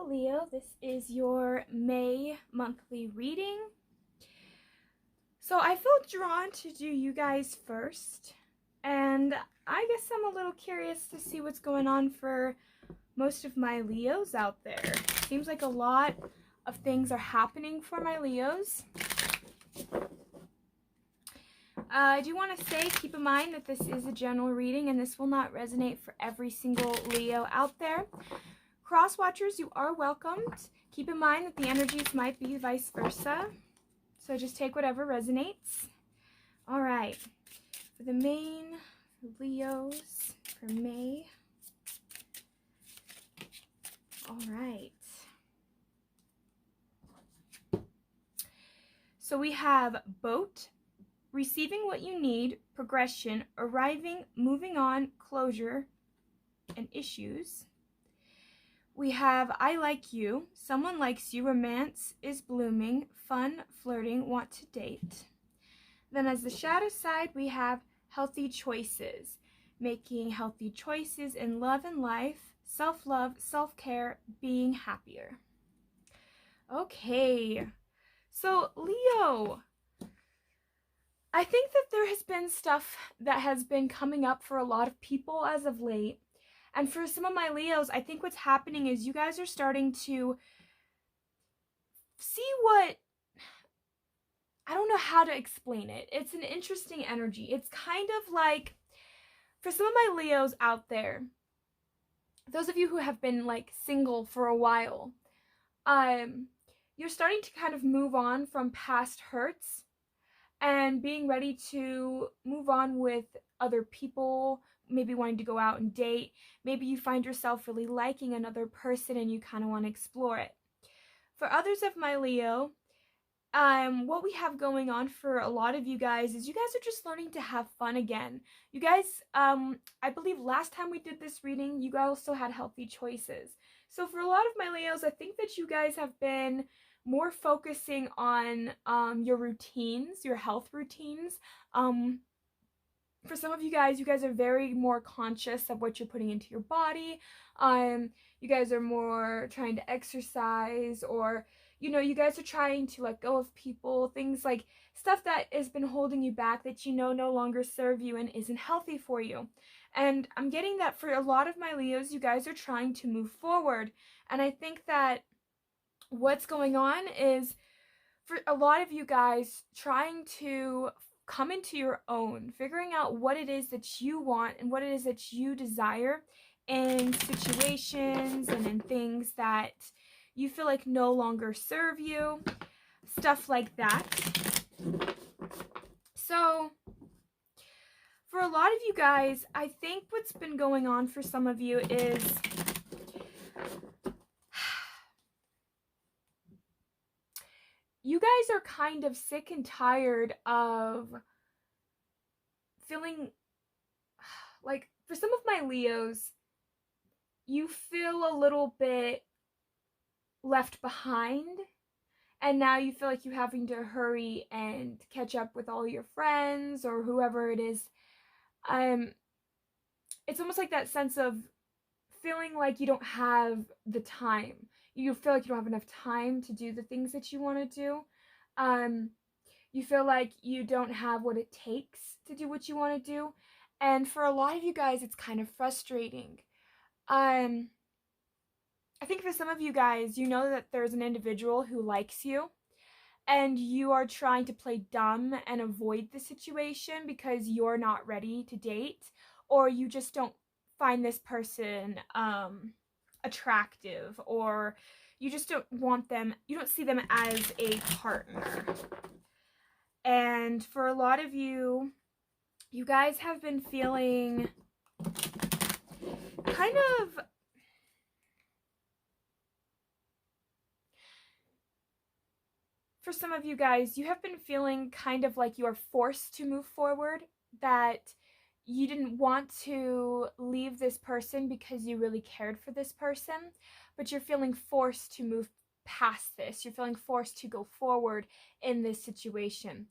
Leo. This is your May monthly reading. So I felt drawn to do you guys first, and I guess I'm a little curious to see what's going on for most of my Leos out there. Seems like a lot of things are happening for my Leos. I do want to say, keep in mind that this is a general reading and this will not resonate for every single Leo out there. Cross watchers, you are welcomed. Keep in mind that the energies might be vice versa. So just take whatever resonates. All right. For the main Leos for May. All right. So we have boat, receiving what you need, progression, arriving, moving on, closure, and issues. We have I like you, someone likes you, romance is blooming, fun, flirting, want to date. Then as the shadow side, we have healthy choices, making healthy choices in love and life, self-love, self-care, being happier. Okay, so Leo, I think that there has been stuff that has been coming up for a lot of people as of late. And for some of my Leos, I think what's happening is you guys are starting to see what, I don't know how to explain it. It's an interesting energy. It's kind of like, for some of my Leos out there, those of you who have been like single for a while, you're starting to kind of move on from past hurts and being ready to move on with other people, maybe wanting to go out and date. Maybe you find yourself really liking another person and you kind of want to explore it. For others of my Leo, what we have going on for a lot of you guys is you guys are just learning to have fun again. You guys, I believe last time we did this reading, you also had healthy choices. So for a lot of my Leos, I think that you guys have been more focusing on your routines, your health routines. For some of you guys are very more conscious of what you're putting into your body. You guys are more trying to exercise, or you guys are trying to let go of people, things like stuff that has been holding you back that no longer serve you and isn't healthy for you. And I'm getting that for a lot of my Leos, you guys are trying to move forward. And I think that what's going on is, for a lot of you guys, trying to come into your own, figuring out what it is that you want and what it is that you desire in situations and in things that you feel like no longer serve you, stuff like that. So for a lot of you guys, I think what's been going on for some of you is you guys are kind of sick and tired of feeling like, for some of my Leos, you feel a little bit left behind, and now you feel like you're having to hurry and catch up with all your friends or whoever it is. It's almost like that sense of feeling like you don't have the time. You feel like you don't have enough time to do the things that you want to do. You feel like you don't have what it takes to do what you want to do. And for a lot of you guys, it's kind of frustrating. I think for some of you guys, you know that there's an individual who likes you, and you are trying to play dumb and avoid the situation because you're not ready to date, or you just don't find this person attractive, or you just don't want them, you don't see them as a partner. And for a lot of you, you guys have been feeling kind of for some of you guys, you have been feeling kind of like you are forced to move forward, that you didn't want to leave this person because you really cared for this person, but you're feeling forced to move past this. You're feeling forced to go forward in this situation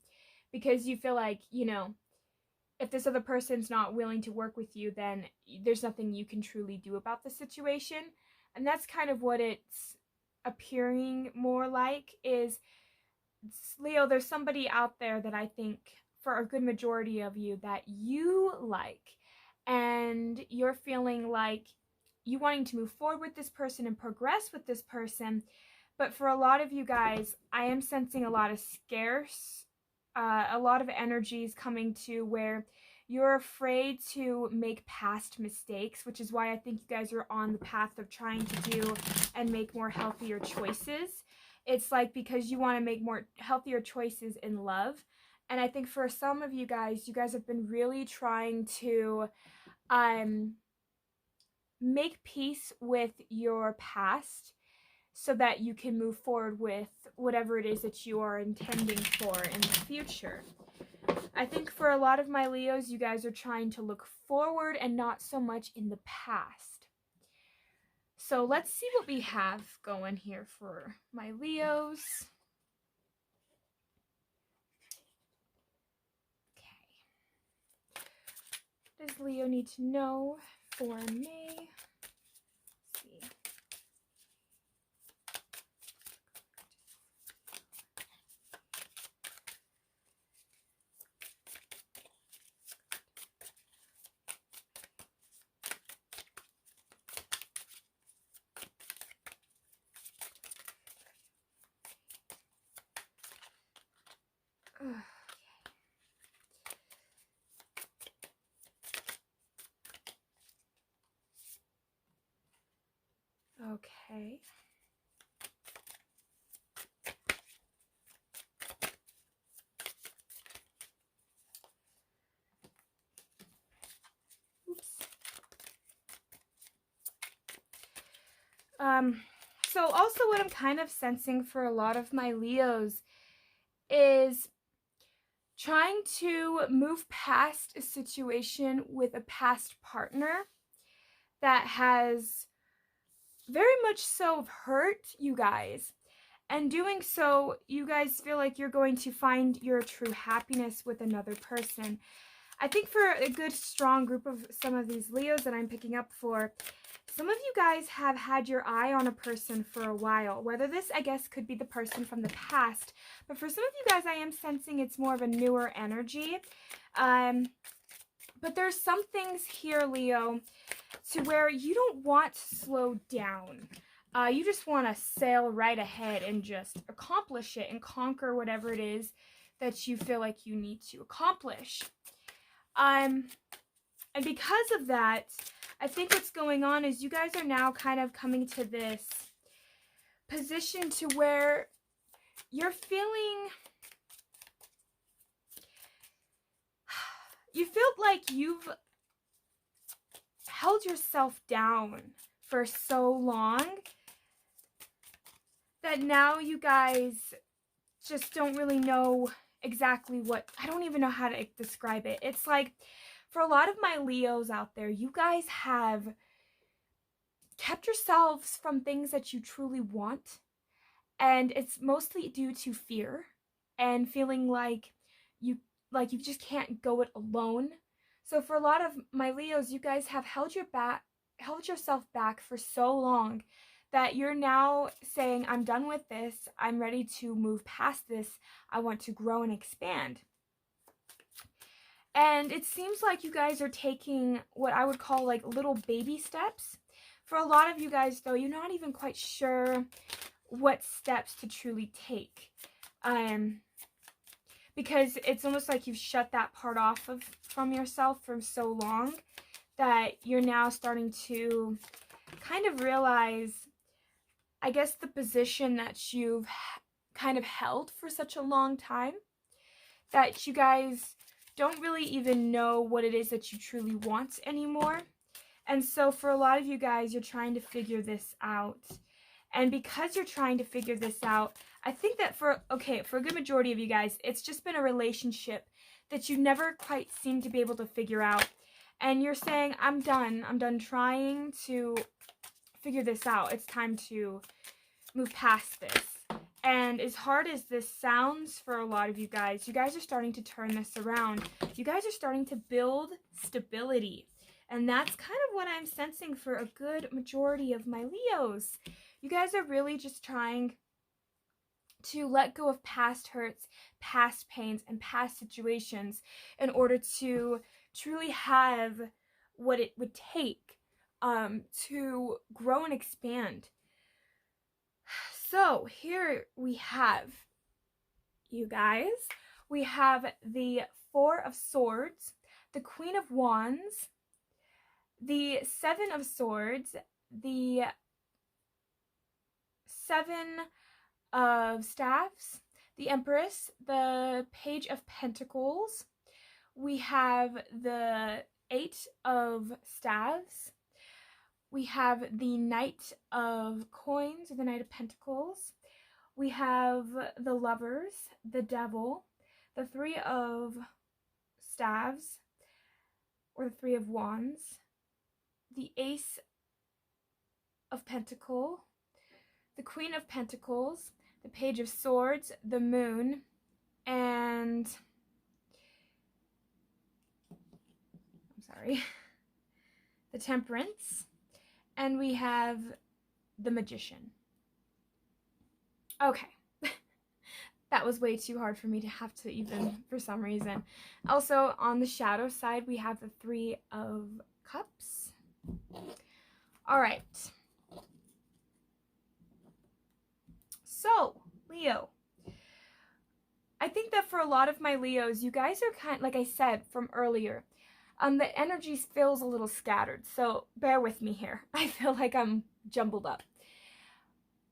because you feel like, if this other person's not willing to work with you, then there's nothing you can truly do about the situation. And that's kind of what it's appearing more like is, Leo, there's somebody out there that I think for a good majority of you that you like, and you're feeling like you wanting to move forward with this person and progress with this person. But for a lot of you guys, I am sensing a lot of a lot of energies coming to where you're afraid to make past mistakes, which is why I think you guys are on the path of trying to do and make more healthier choices. It's like because you want to make more healthier choices in love. And I think for some of you guys have been really trying to make peace with your past so that you can move forward with whatever it is that you are intending for in the future. I think for a lot of my Leos, you guys are trying to look forward and not so much in the past. So let's see what we have going here for my Leos. Okay. What does Leo need to know for May? Let's see. Okay. Oops. So also what I'm kind of sensing for a lot of my Leos is trying to move past a situation with a past partner that has very much so hurt you guys. And doing so, you guys feel like you're going to find your true happiness with another person. I think for a good, strong group of some of these Leos that I'm picking up for, some of you guys have had your eye on a person for a while. Whether this, I guess, could be the person from the past. But for some of you guys, I am sensing it's more of a newer energy. But there's some things here, Leo, to where you don't want to slow down. You just want to sail right ahead and just accomplish it and conquer whatever it is that you feel like you need to accomplish. And because of that, I think what's going on is you guys are now kind of coming to this position to where you're feeling, you feel like you've held yourself down for so long that now you guys just don't really know exactly what, I don't even know how to describe it. It's like, for a lot of my Leos out there, you guys have kept yourselves from things that you truly want, and it's mostly due to fear and feeling like you just can't go it alone. So for a lot of my Leos, you guys have held yourself back for so long that you're now saying, I'm done with this. I'm ready to move past this. I want to grow and expand. And it seems like you guys are taking what I would call like little baby steps. For a lot of you guys, though, you're not even quite sure what steps to truly take. Because it's almost like you've shut that part off from yourself for so long that you're now starting to kind of realize, I guess, the position that you've kind of held for such a long time, that you guys don't really even know what it is that you truly want anymore. And so for a lot of you guys, you're trying to figure this out. And because you're trying to figure this out, I think that for a good majority of you guys, it's just been a relationship that you never quite seem to be able to figure out. And you're saying, I'm done trying to figure this out. It's time to move past this. And as hard as this sounds for a lot of you guys are starting to turn this around. You guys are starting to build stability. And that's kind of what I'm sensing for a good majority of my Leos. You guys are really just trying to let go of past hurts, past pains, and past situations in order to truly have what it would take to grow and expand. So here we have, you guys, we have the Four of Swords, the Queen of Wands, the Seven of Swords, the Seven of Staffs, the Empress, the Page of Pentacles. We have the Eight of Staves. We have the Knight of Coins, or the Knight of Pentacles. We have the Lovers, the Devil, the Three of Staves, or the Three of Wands, the Ace of Pentacles, the Queen of Pentacles, the Page of Swords, the Moon, and the Temperance, and we have the Magician. Okay. That was way too hard for me to have to even, for some reason. Also, on the shadow side, we have the Three of Cups. All right. So, Leo, I think that for a lot of my Leos, you guys are kind, like I said from earlier, the energy feels a little scattered, so bear with me here. I feel like I'm jumbled up.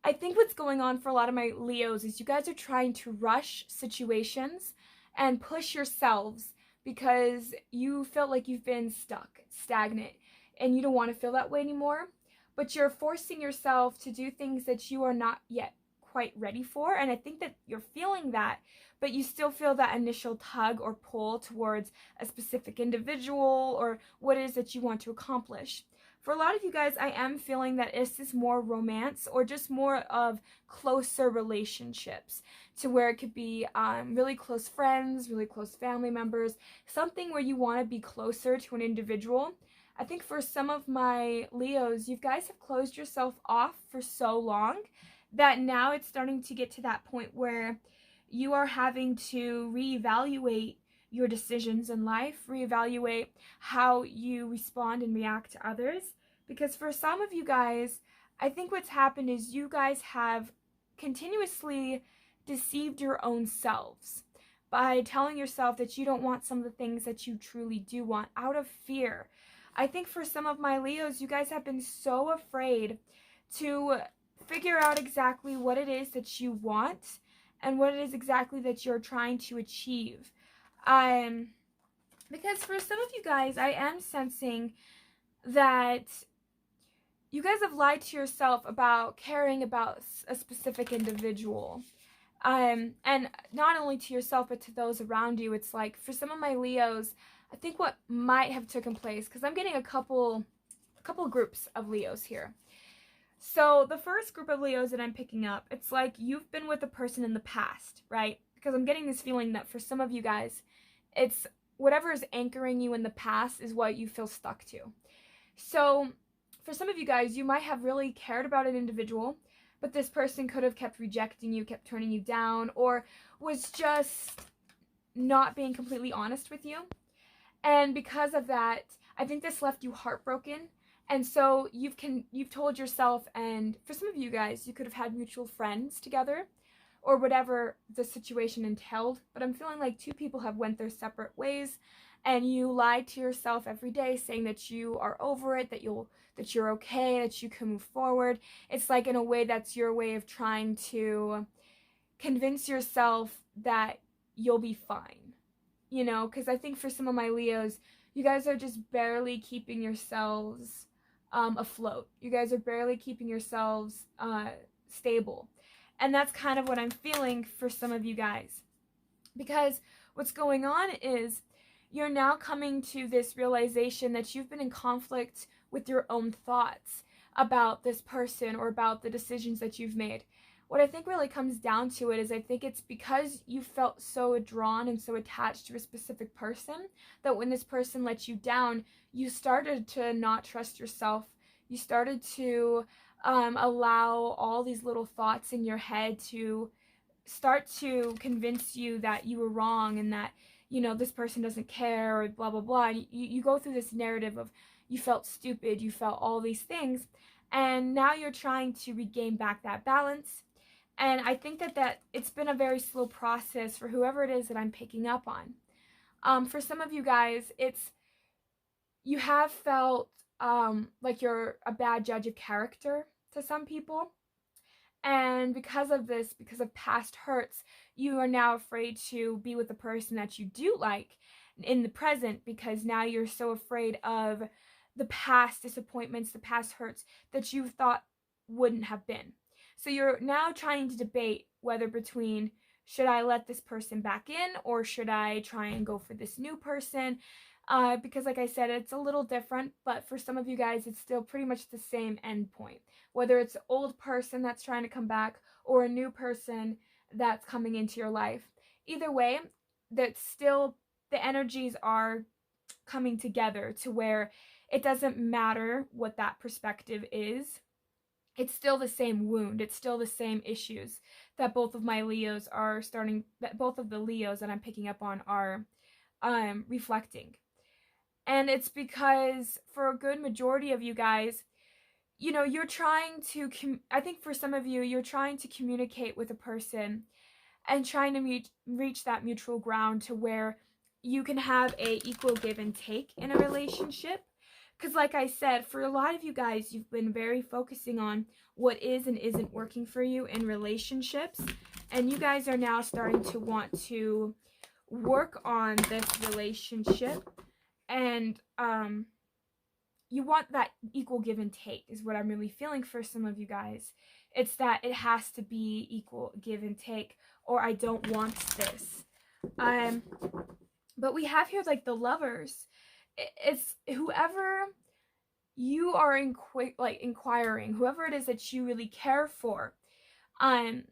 I think what's going on for a lot of my Leos is you guys are trying to rush situations and push yourselves because you felt like you've been stuck, stagnant, and you don't want to feel that way anymore. But you're forcing yourself to do things that you are not yet quite ready for, and I think that you're feeling that, but you still feel that initial tug or pull towards a specific individual or what it is that you want to accomplish. For a lot of you guys, I am feeling that this is more romance or just more of closer relationships, to where it could be really close friends, really close family members, something where you want to be closer to an individual. I think for some of my Leos, you guys have closed yourself off for so long that now it's starting to get to that point where you are having to reevaluate your decisions in life, reevaluate how you respond and react to others. Because for some of you guys, I think what's happened is you guys have continuously deceived your own selves by telling yourself that you don't want some of the things that you truly do want out of fear. I think for some of my Leos, you guys have been so afraid to figure out exactly what it is that you want and what it is exactly that you're trying to achieve. Because for some of you guys, I am sensing that you guys have lied to yourself about caring about a specific individual. And not only to yourself, but to those around you. It's like, for some of my Leos, I think what might have taken place, because I'm getting a couple groups of Leos here. So the first group of Leos that I'm picking up, it's like you've been with a person in the past, right? Because I'm getting this feeling that for some of you guys, it's whatever is anchoring you in the past is what you feel stuck to. So for some of you guys, you might have really cared about an individual, but this person could have kept rejecting you, kept turning you down, or was just not being completely honest with you. And because of that, I think this left you heartbroken. And so you've told yourself, and for some of you guys, you could have had mutual friends together or whatever the situation entailed. But I'm feeling like two people have went their separate ways, and you lied to yourself every day saying that you are over it, that you're okay, that you can move forward. It's like in a way that's your way of trying to convince yourself that you'll be fine. You know, because I think for some of my Leos, you guys are just barely keeping yourselves afloat. You guys are barely keeping yourselves stable. And that's kind of what I'm feeling for some of you guys. Because what's going on is you're now coming to this realization that you've been in conflict with your own thoughts about this person or about the decisions that you've made. What I think really comes down to it is I think it's because you felt so drawn and so attached to a specific person that when this person let you down, you started to not trust yourself. You started to allow all these little thoughts in your head to start to convince you that you were wrong and that, you know, this person doesn't care or blah blah blah. You go through this narrative of you felt stupid, you felt all these things, and now you're trying to regain back that balance. And I think that it's been a very slow process for whoever it is that I'm picking up on. For some of you guys, it's you have felt like you're a bad judge of character to some people. And because of this, because of past hurts, you are now afraid to be with the person that you do like in the present, because now you're so afraid of the past disappointments, the past hurts that you thought wouldn't have been. So you're now trying to debate whether between, should I let this person back in or should I try and go for this new person? Because like I said, it's a little different, but for some of you guys, it's still pretty much the same end point. Whether it's an old person that's trying to come back or a new person that's coming into your life. Either way, that still the energies are coming together to where it doesn't matter what that perspective is. It's still the same wound. It's still the same issues that both of my Leos are starting, that both of the Leos that I'm picking up on are reflecting. And it's because for a good majority of you guys, you know, you're trying to, I think for some of you, you're trying to communicate with a person and trying to reach that mutual ground to where you can have a equal give and take in a relationship. Because like I said, for a lot of you guys, you've been very focusing on what is and isn't working for you in relationships. And you guys are now starting to want to work on this relationship. And you want that equal give and take is what I'm really feeling for some of you guys. It's that it has to be equal give and take, or I don't want this. But we have here like the Lovers. It's whoever you are inquiring, whoever it is that you really care for. I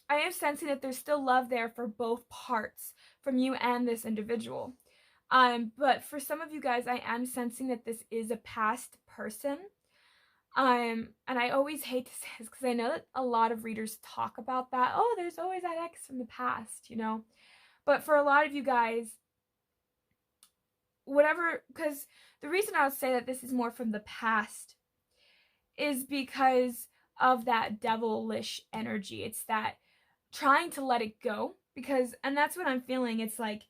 am sensing that there's still love there for both parts, from you and this individual. But for some of you guys, I am sensing that this is a past person. And I always hate to say this because I know that a lot of readers talk about that. Oh, there's always that ex from the past, you know. But for a lot of you guys, whatever, because the reason I would say that this is more from the past is because of that devilish energy. It's that trying to let it go, because, and that's what I'm feeling. It's like,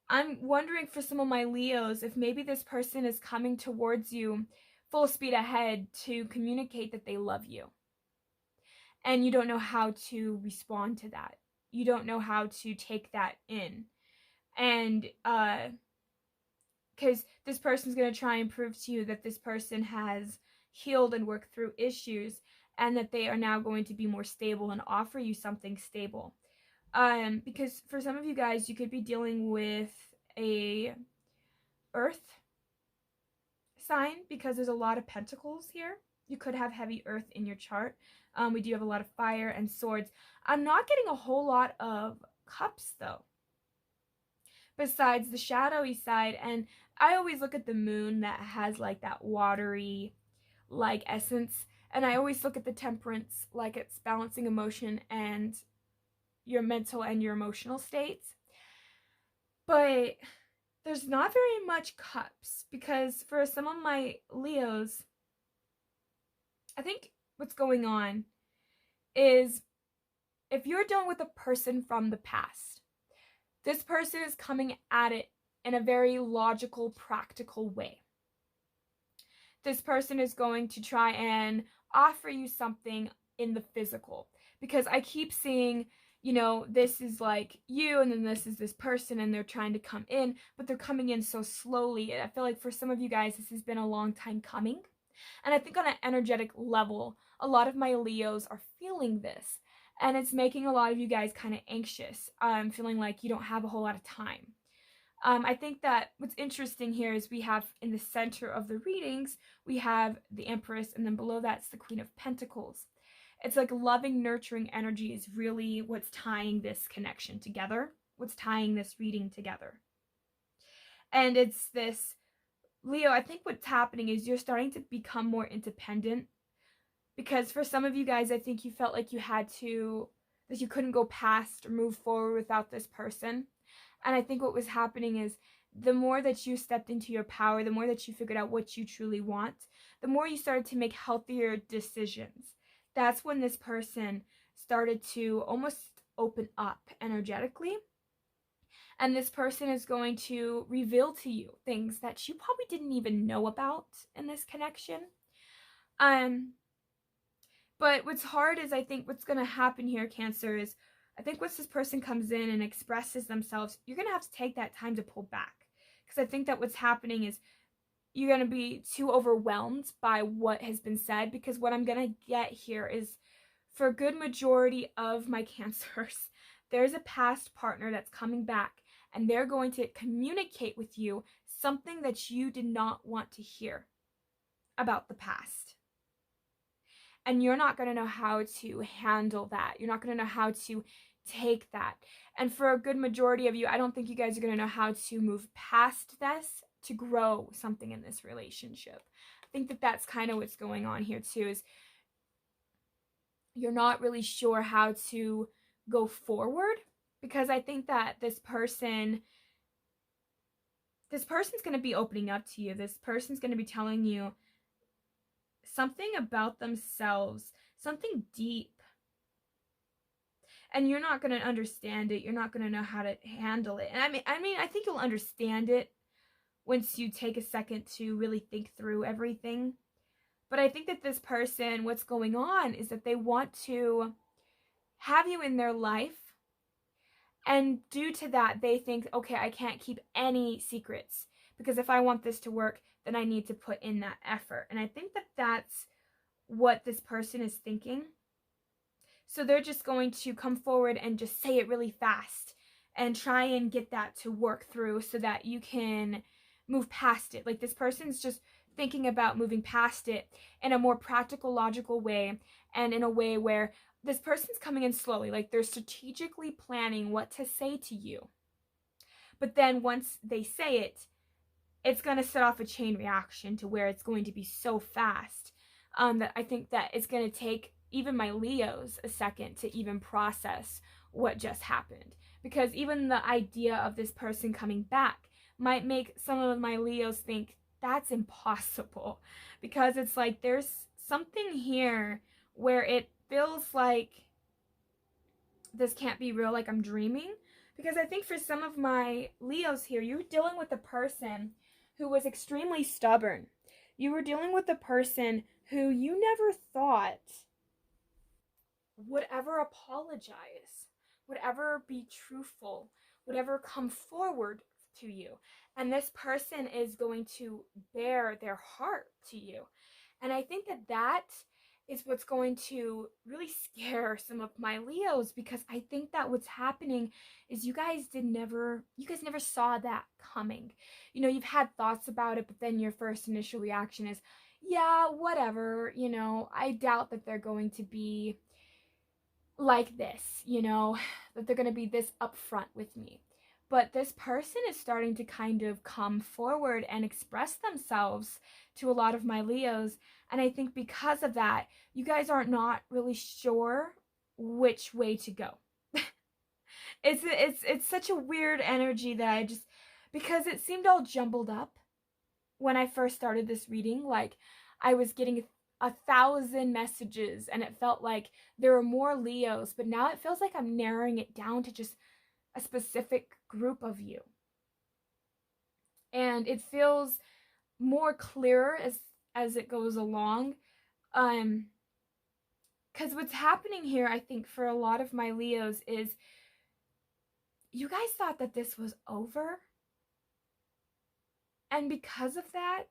I'm wondering for some of my Leos if maybe this person is coming towards you full speed ahead to communicate that they love you. And you don't know how to respond to that. You don't know how to take that in. And because this person's going to try and prove to you that this person has healed and worked through issues and that they are now going to be more stable and offer you something stable. Because for some of you guys, you could be dealing with a earth sign because there's a lot of pentacles here. You could have heavy earth in your chart. We do have a lot of fire and swords. I'm not getting a whole lot of cups though, besides the shadowy side. And I always look at the moon that has like that watery like essence, and I always look at the temperance like it's balancing emotion and your mental and your emotional states. But there's not very much cups, because for some of my Leos, I think what's going on is if you're dealing with a person from the past, this person is coming at it in a very logical, practical way. This person is going to try and offer you something in the physical, because I keep seeing, you know, this is like you and then this is this person and they're trying to come in, but they're coming in so slowly. I feel like for some of you guys, this has been a long time coming. And I think on an energetic level, a lot of my Leos are feeling this. And it's making a lot of you guys kind of anxious, feeling like you don't have a whole lot of time. I think that what's interesting here is we have in the center of the readings, we have the Empress, and then below that's the Queen of Pentacles. It's like loving, nurturing energy is really what's tying this connection together, what's tying this reading together. And it's this, Leo, I think what's happening is you're starting to become more independent Because for some of you guys, I think you felt like that you couldn't go past or move forward without this person. And I think what was happening is the more that you stepped into your power, the more that you figured out what you truly want, the more you started to make healthier decisions. That's when this person started to almost open up energetically. And this person is going to reveal to you things that you probably didn't even know about in this connection. But what's hard is, I think what's going to happen here, Cancer, is I think once this person comes in and expresses themselves, you're going to have to take that time to pull back. Because I think that what's happening is you're going to be too overwhelmed by what has been said. Because what I'm going to get here is, for a good majority of my Cancers, there's a past partner that's coming back, and they're going to communicate with you something that you did not want to hear about the past. And you're not going to know how to handle that. You're not going to know how to take that. And for a good majority of you, I don't think you guys are going to know how to move past this to grow something in this relationship. I think that that's kind of what's going on here too, is you're not really sure how to go forward, because I think that this person's going to be opening up to you. This person's going to be telling you something about themselves, something deep. And you're not going to understand it. You're not going to know how to handle it. And I mean, I think you'll understand it once you take a second to really think through everything. But I think that this person, what's going on is that they want to have you in their life. And due to that, they think, okay, I can't keep any secrets, because if I want this to work, then I need to put in that effort. And I think that that's what this person is thinking. So they're just going to come forward and just say it really fast and try and get that to work through so that you can move past it. Like, this person's just thinking about moving past it in a more practical, logical way, and in a way where this person's coming in slowly. Like, they're strategically planning what to say to you. But then once they say it, it's going to set off a chain reaction to where it's going to be so fast that I think that it's going to take even my Leos a second to even process what just happened. Because even the idea of this person coming back might make some of my Leos think that's impossible. Because it's like there's something here where it feels like this can't be real, like I'm dreaming. Because I think for some of my Leos here, you're dealing with a person who was extremely stubborn. You were dealing with a person who you never thought would ever apologize, would ever be truthful, would ever come forward to you. And this person is going to bare their heart to you. And I think that that is what's going to really scare some of my Leos, because I think that what's happening is you guys never saw that coming. You know, you've had thoughts about it, but then your first initial reaction is, yeah, whatever, you know, I doubt that they're going to be like this, you know, that they're going to be this upfront with me. But this person is starting to kind of come forward and express themselves to a lot of my Leos. And I think because of that, you guys are not really sure which way to go. It's such a weird energy that because it seemed all jumbled up when I first started this reading. Like, I was getting 1,000 messages and it felt like there were more Leos, but now it feels like I'm narrowing it down to just a specific group of you. And it feels more clearer as it goes along. Because what's happening here, I think, for a lot of my Leos is you guys thought that this was over. And because of that,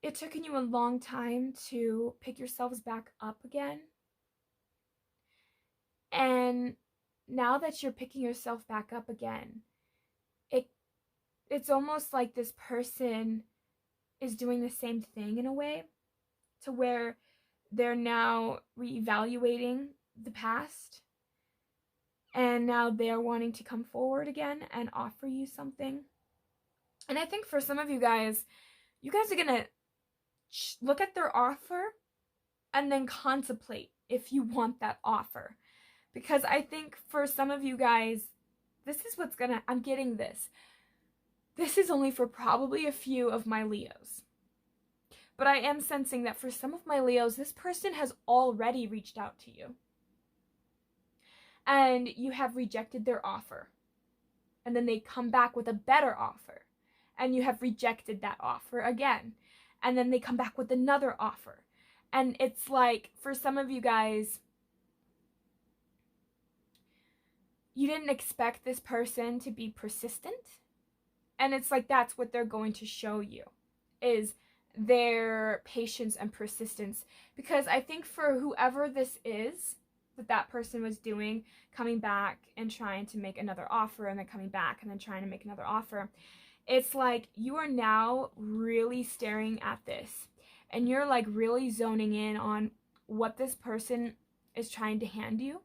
it took you a long time to pick yourselves back up again. And now that you're picking yourself back up again, it's almost like this person is doing the same thing in a way, to where they're now reevaluating the past, and now they're wanting to come forward again and offer you something. And I think for some of you guys are gonna look at their offer and then contemplate if you want that offer. Because I think for some of you guys, this is what's gonna, I'm getting this. This is only for probably a few of my Leos. But I am sensing that for some of my Leos, this person has already reached out to you. And you have rejected their offer. And then they come back with a better offer. And you have rejected that offer again. And then they come back with another offer. And it's like, for some of you guys, you didn't expect this person to be persistent. And it's like, that's what they're going to show you, is their patience and persistence. Because I think for whoever this is that person was doing, coming back and trying to make another offer, and then coming back and then trying to make another offer, it's like you are now really staring at this, and you're like really zoning in on what this person is trying to hand you.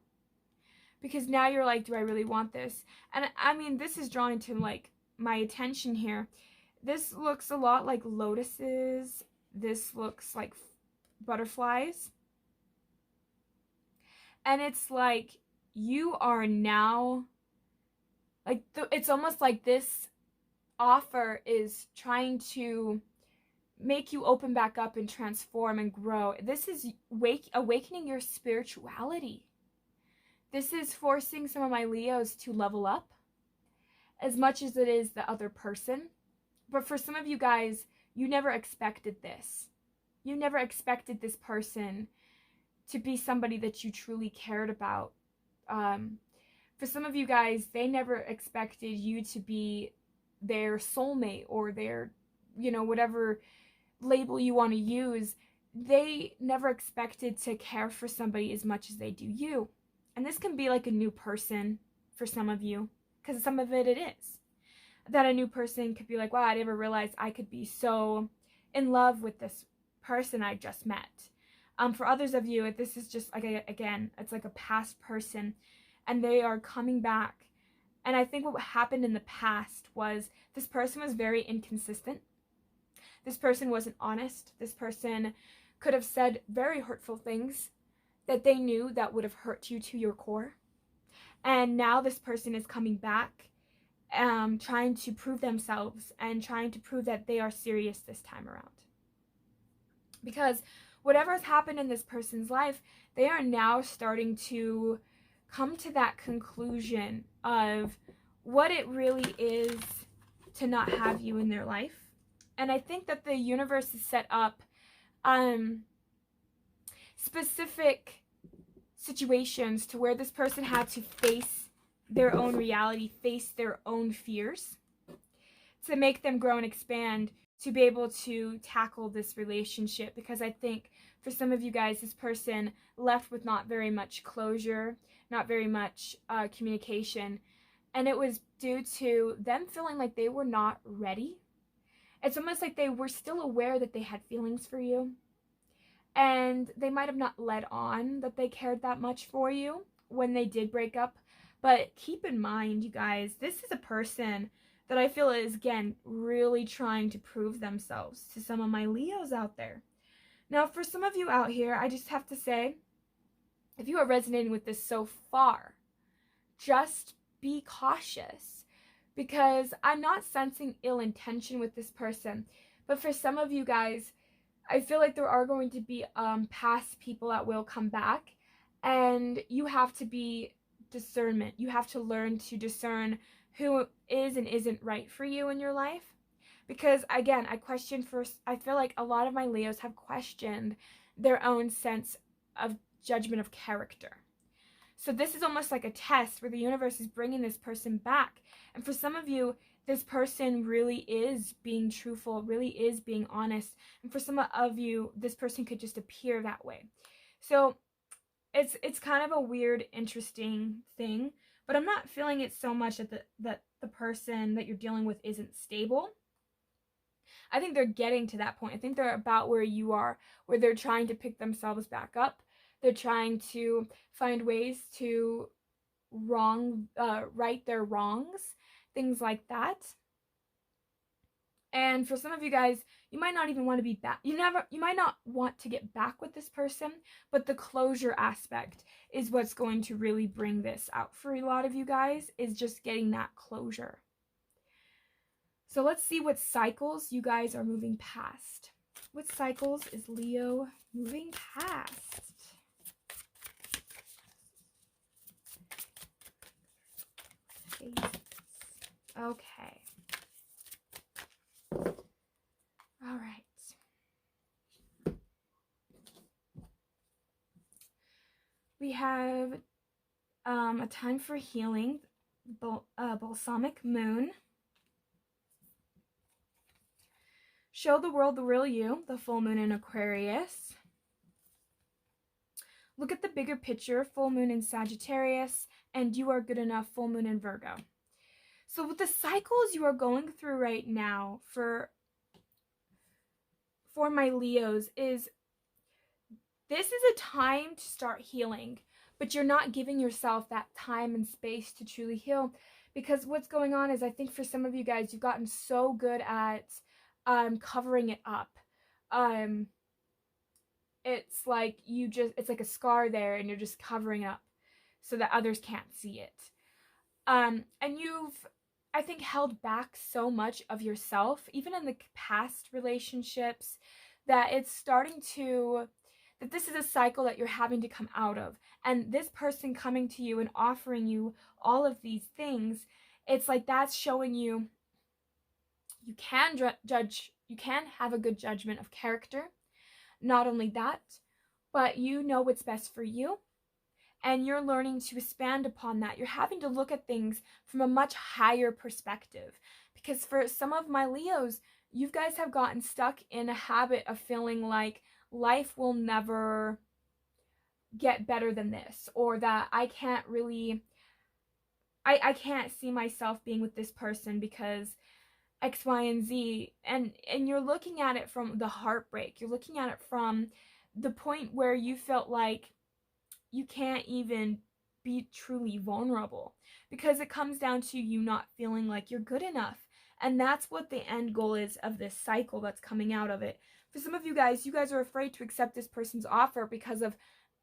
Because now you're like, do I really want this? And I mean, this is drawing to like my attention here. This looks a lot like lotuses. This looks like butterflies. And it's like you are now, like, it's almost like this offer is trying to make you open back up and transform and grow. This is awakening your spirituality. This is forcing some of my Leos to level up as much as it is the other person. But for some of you guys, you never expected this. You never expected this person to be somebody that you truly cared about. For some of you guys, they never expected you to be their soulmate or their, whatever label you want to use. They never expected to care for somebody as much as they do you. And this can be like a new person for some of you, because some of it is. That a new person could be like, wow, I never realized I could be so in love with this person I just met. For others of you, this is just like, again, it's like a past person, and they are coming back. And I think what happened in the past was this person was very inconsistent. This person wasn't honest. This person could have said very hurtful things that they knew that would have hurt you to your core. And now this person is coming back, trying to prove themselves and trying to prove that they are serious this time around. Because whatever has happened in this person's life, they are now starting to come to that conclusion of what it really is to not have you in their life. And I think that the universe is set up specific situations to where this person had to face their own reality, face their own fears, to make them grow and expand, to be able to tackle this relationship. Because I think for some of you guys, this person left with not very much closure, not very much communication, and it was due to them feeling like they were not ready. It's almost like they were still aware that they had feelings for you, and they might have not let on that they cared that much for you when they did break up. But keep in mind, you guys, this is a person that I feel is, again, really trying to prove themselves to some of my Leos out there. Now, for some of you out here, I just have to say, if you are resonating with this so far, just be cautious, because I'm not sensing ill intention with this person. But for some of you guys, I feel like there are going to be past people that will come back, and you have to be discernment. You have to learn to discern who is and isn't right for you in your life. Because again, I feel like a lot of my Leos have questioned their own sense of judgment of character. So this is almost like a test where the universe is bringing this person back. And for some of you, this person really is being truthful, really is being honest. And for some of you, this person could just appear that way. So it's kind of a weird, interesting thing, but I'm not feeling it so much that the person that you're dealing with isn't stable. I think they're getting to that point. I think they're about where you are, where they're trying to pick themselves back up. They're trying to find ways to right their wrongs, things like that. And for some of you guys, you might not even want to be back. You might not want to get back with this person, but the closure aspect is what's going to really bring this out for a lot of you guys, is just getting that closure. So let's see what cycles you guys are moving past. What cycles is Leo moving past? Okay. All right. We have a time for healing, balsamic moon. Show the world the real you, the full moon in Aquarius. Look at the bigger picture, full moon in Sagittarius, and you are good enough, full moon in Virgo. So with the cycles you are going through right now for my Leos, is this is a time to start healing, but you're not giving yourself that time and space to truly heal, because what's going on is, I think for some of you guys, you've gotten so good at covering it up. It's like it's like a scar there, and you're just covering up so that others can't see it. And you've, I think, held back so much of yourself, even in the past relationships, that it's starting to, that this is a cycle that you're having to come out of. And this person coming to you and offering you all of these things, it's like that's showing you you can judge, you can have a good judgment of character. Not only that, but you know what's best for you, and you're learning to expand upon that. You're having to look at things from a much higher perspective, because for some of my Leos, you guys have gotten stuck in a habit of feeling like life will never get better than this, or that I can't really, I can't see myself being with this person because X, Y, and Z. And you're looking at it from the heartbreak. You're looking at it from the point where you felt like you can't even be truly vulnerable, because it comes down to you not feeling like you're good enough. And that's what the end goal is of this cycle that's coming out of it. For some of you guys are afraid to accept this person's offer because of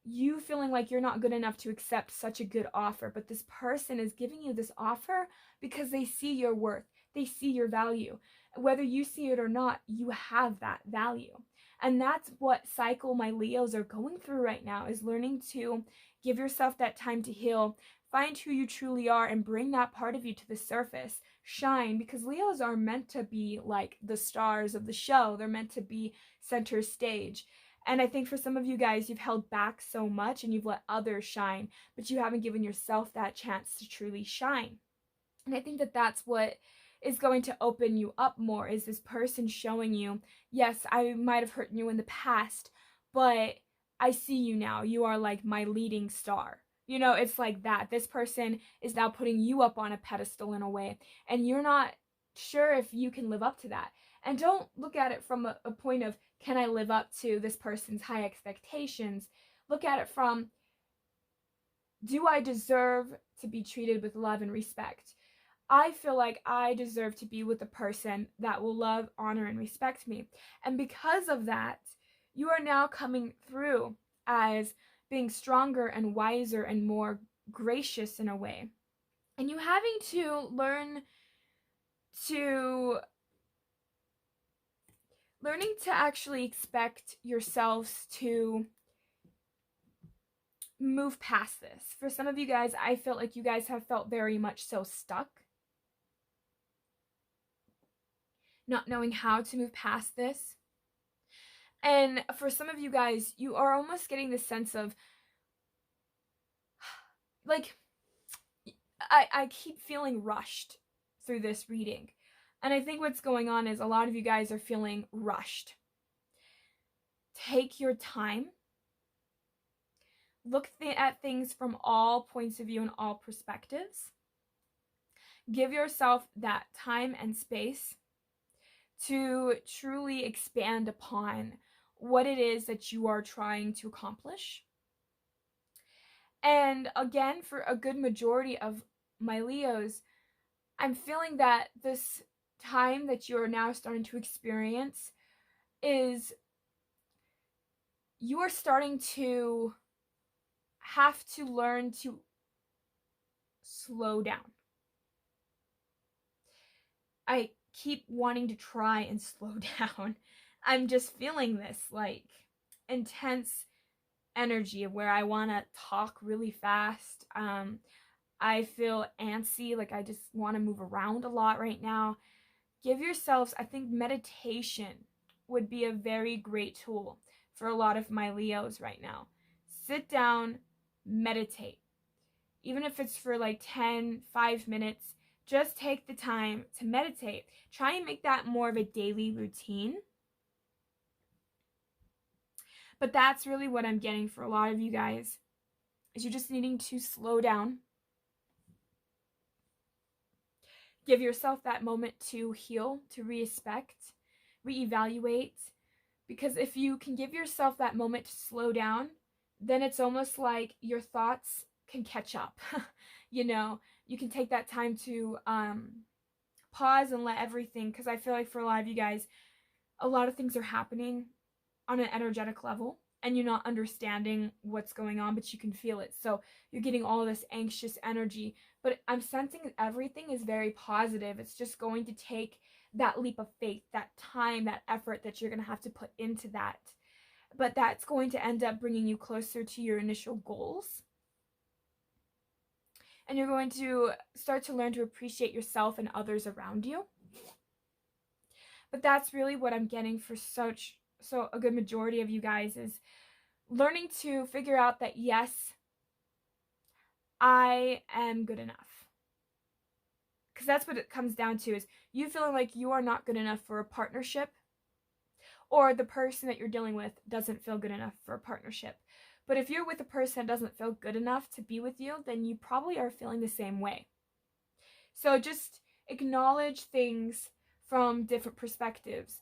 you feeling like you're not good enough to accept such a good offer. But this person is giving you this offer because they see your worth. They see your value. Whether you see it or not, you have that value. And that's what cycle my Leos are going through right now, is learning to give yourself that time to heal, find who you truly are, and bring that part of you to the surface. Shine, because Leos are meant to be like the stars of the show. They're meant to be center stage. And I think for some of you guys, you've held back so much and you've let others shine, but you haven't given yourself that chance to truly shine. And I think that that's what is going to open you up more, is this person showing you, yes, I might have hurt you in the past, but I see you now. You are like my leading star. You know, it's like that. This person is now putting you up on a pedestal in a way, and you're not sure if you can live up to that. And don't look at it from a point of, can I live up to this person's high expectations? Look at it from, do I deserve to be treated with love and respect? I feel like I deserve to be with a person that will love, honor, and respect me. And because of that, you are now coming through as being stronger and wiser and more gracious in a way. And you having to learning to actually expect yourselves to move past this. For some of you guys, I feel like you guys have felt very much so stuck, not knowing how to move past this. And for some of you guys, you are almost getting the sense of, like, I keep feeling rushed through this reading. And I think what's going on is a lot of you guys are feeling rushed. Take your time. Look at things from all points of view and all perspectives. Give yourself that time and space to truly expand upon what it is that you are trying to accomplish. And again, for a good majority of my Leos, I'm feeling that this time that you're now starting to experience is you are starting to have to learn to slow down. I keep wanting to try and slow down. I'm just feeling this like intense energy where I want to talk really fast. I feel antsy, like I just want to move around a lot right now. Give yourselves, I think meditation would be a very great tool for a lot of my Leos right now. Sit down, meditate. Even if it's for like 5 minutes, just take the time to meditate. Try and make that more of a daily routine. But that's really what I'm getting for a lot of you guys, is you're just needing to slow down. Give yourself that moment to heal, to re-inspect, reevaluate. Because if you can give yourself that moment to slow down, then it's almost like your thoughts can catch up. You know, you can take that time to pause and let everything, because I feel like for a lot of you guys, a lot of things are happening on an energetic level and you're not understanding what's going on, but you can feel it. So you're getting all this anxious energy, but I'm sensing that everything is very positive. It's just going to take that leap of faith, that time, that effort that you're going to have to put into that. But that's going to end up bringing you closer to your initial goals. And you're going to start to learn to appreciate yourself and others around you. But that's really what I'm getting for so a good majority of you guys, is learning to figure out that yes, I am good enough. Because that's what it comes down to, is you feeling like you are not good enough for a partnership, or the person that you're dealing with doesn't feel good enough for a partnership. But if you're with a person that doesn't feel good enough to be with you, then you probably are feeling the same way. So just acknowledge things from different perspectives.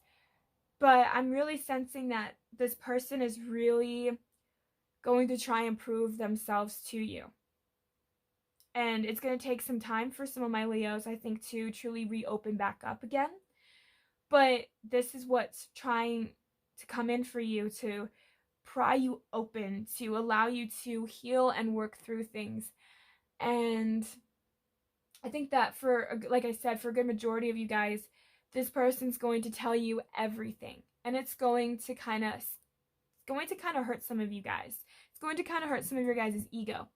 But I'm really sensing that this person is really going to try and prove themselves to you. And it's going to take some time for some of my Leos, I think, to truly reopen back up again. But this is what's trying to come in for you, to pry you open, to allow you to heal and work through things. And I think that for, like I said, for a good majority of you guys, this person's going to tell you everything. And it's going to kind of hurt some of you guys. It's going to kind of hurt some of your guys' ego.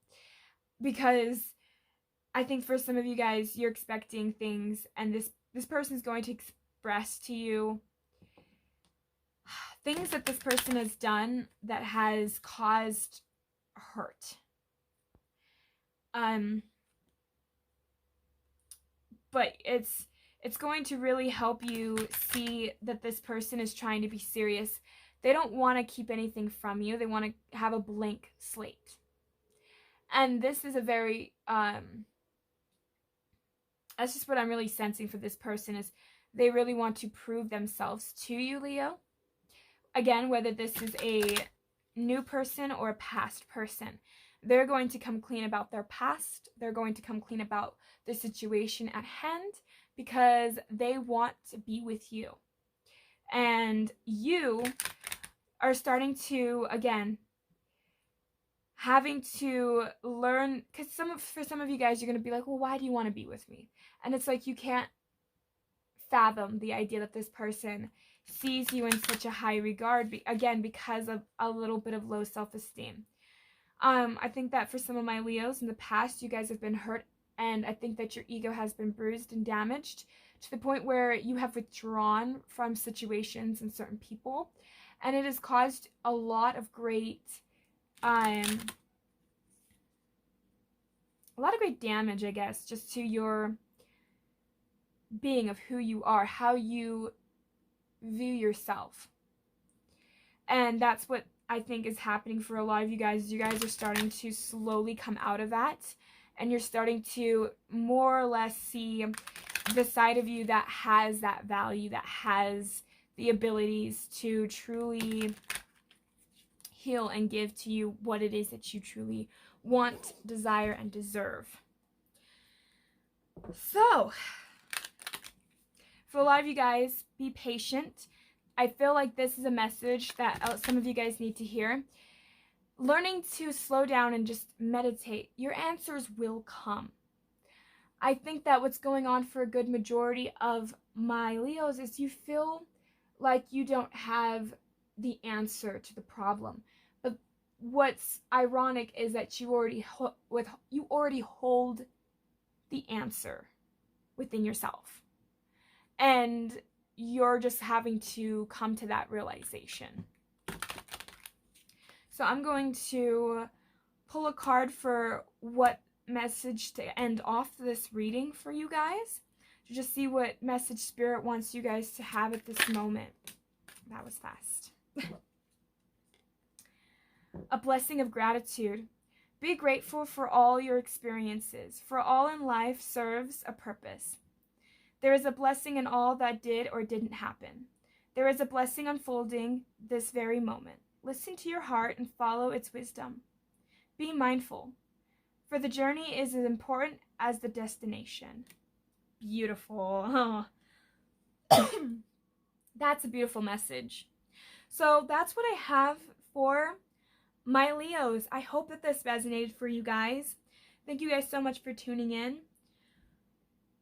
Because I think for some of you guys, you're expecting things, and this person's going to express to you things that this person has done that has caused hurt. But it's going to really help you see that this person is trying to be serious. They don't want to keep anything from you. They want to have a blank slate. And this is a very that's just what I'm really sensing for this person, is they really want to prove themselves to you, Leo. Again, whether this is a new person or a past person, they're going to come clean about their past. They're going to come clean about the situation at hand, because they want to be with you. And you are starting to, again, having to learn, because for some of you guys, you're going to be like, well, why do you want to be with me? And it's like you can't fathom the idea that this person sees you in such a high regard, again, because of a little bit of low self-esteem. I think that for some of my Leos in the past, you guys have been hurt, and I think that your ego has been bruised and damaged to the point where you have withdrawn from situations and certain people, and it has caused a lot of great damage, I guess, just to your being of who you are, how you view yourself. And that's what I think is happening for a lot of you guys. You guys are starting to slowly come out of that, and you're starting to more or less see the side of you that has that value, that has the abilities to truly heal and give to you what it is that you truly want, desire, and deserve. So, For a lot of you guys, be patient. I feel like this is a message that some of you guys need to hear. Learning to slow down and just meditate, your answers will come. I think that what's going on for a good majority of my Leos is you feel like you don't have the answer to the problem. But what's ironic is that you already hold the answer within yourself. And you're just having to come to that realization. So I'm going to pull a card for what message to end off this reading for you guys, to just see what message Spirit wants you guys to have at this moment. That was fast. A blessing of gratitude. Be grateful for all your experiences, for all in life serves a purpose. There is a blessing in all that did or didn't happen. There is a blessing unfolding this very moment. Listen to your heart and follow its wisdom. Be mindful, for the journey is as important as the destination. Beautiful. That's a beautiful message. So that's what I have for my Leos. I hope that this resonated for you guys. Thank you guys so much for tuning in.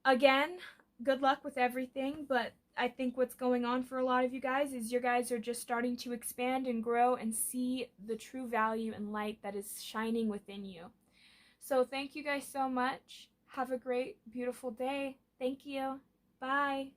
Again, good luck with everything, but I think what's going on for a lot of you guys is you guys are just starting to expand and grow and see the true value and light that is shining within you. So thank you guys so much. Have a great, beautiful day. Thank you. Bye.